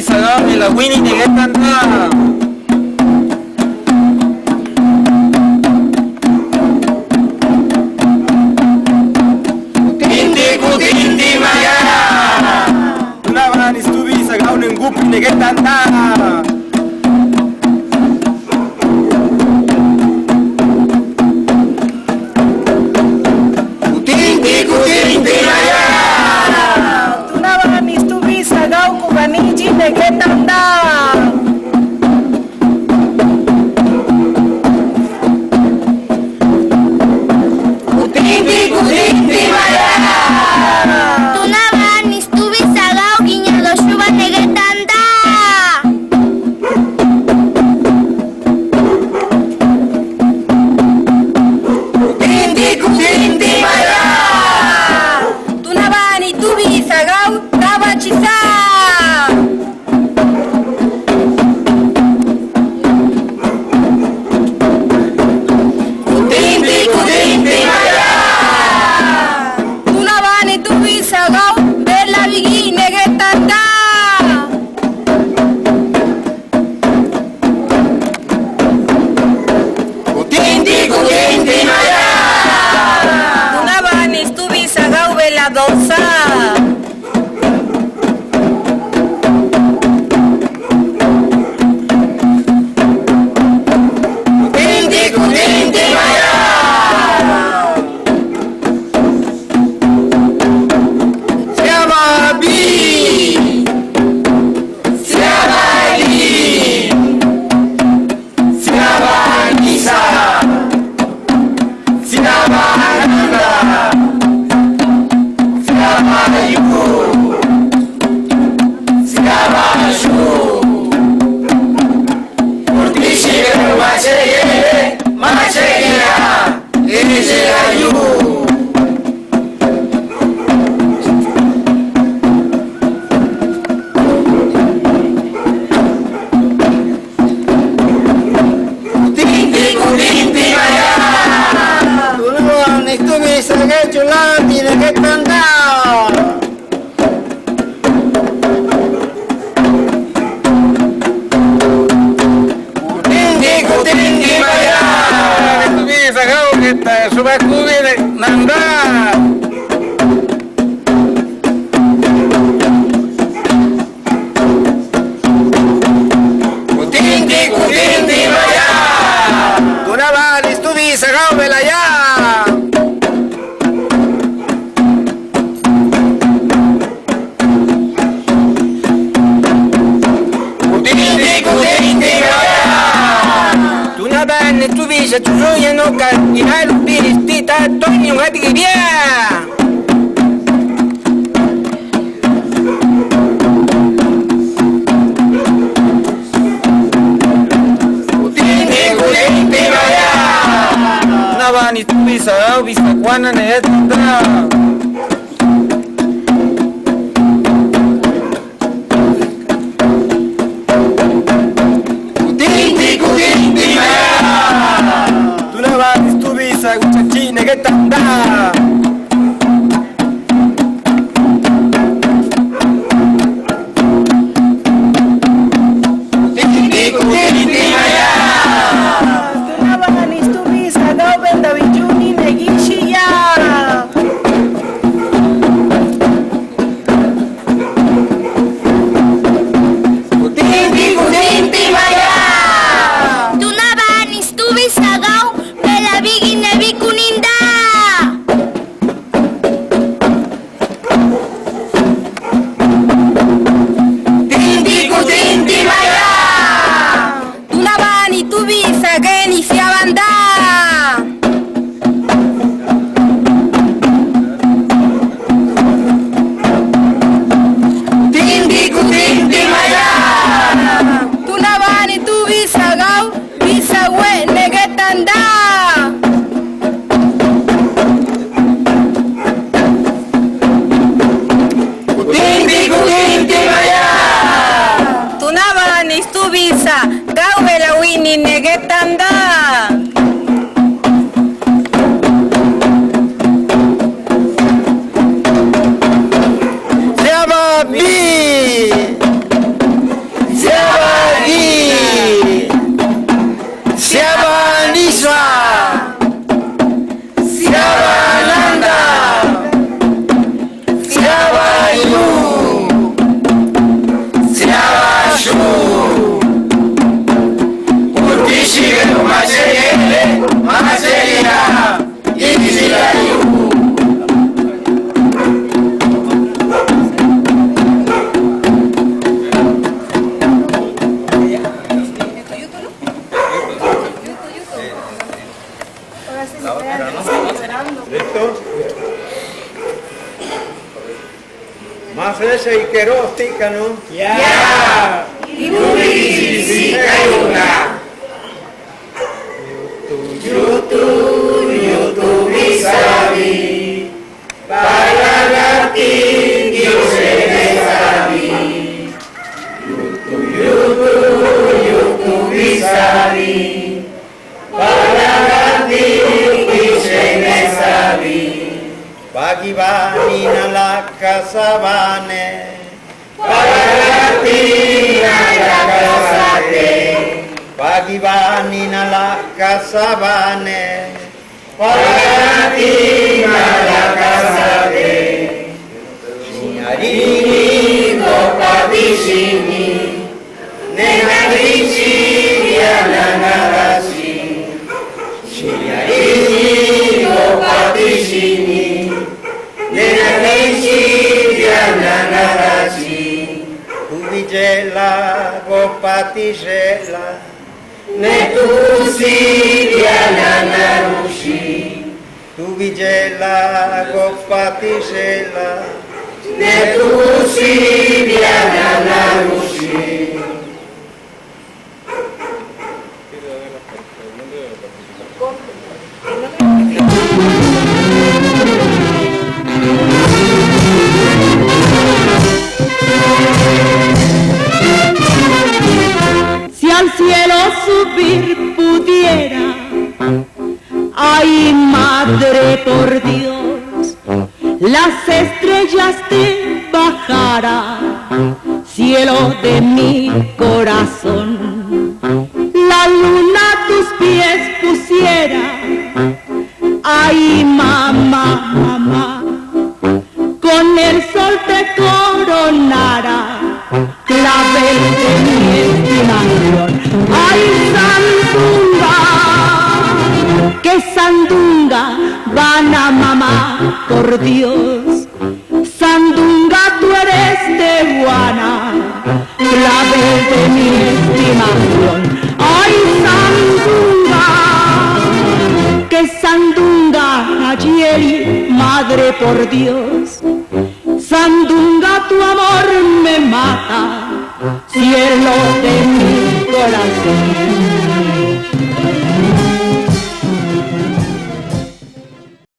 sagao y la Winnie de tanta. Tinti maya. Una van estuvi sagao en gupi de tanta. ¿Listo? Más ese y queróstica, ¿no? Ya. Tubi Sayuna. YouTube Sabi. Paragati Gyusene Sabi. YouTube Sabi. Paragati Gyusene Sabi. Bhagivani nalaka savane. Paragati Nalakasate. Bhagivani nalaka savane. Paragati Nalakasate. Shinyarini Gopatishini. Nenarichi Yananarashi. Shinyarini Gopatishini. Nenarichi Yananarashi. Tuvijela gopati jela. Netusi Yananarushi. Tuvijela gopati jela. Netusi Yananarushi. Si al cielo subir pudiera, ay madre por Dios, las estrellas te bajarán, cielo de mi corazón, la luna a tus pies pusiera, ay mamá, mamá, con el sol te coronara, clavel de mi estimación. Ay sandunga, que sandunga van a mamá, por Dios. Sandunga, tú eres de Guana, clavel de mi estimación. Ay sandunga, que sandunga, Ayeli, madre por Dios. Sandunga, tu amor me mata, cielo de mi corazón.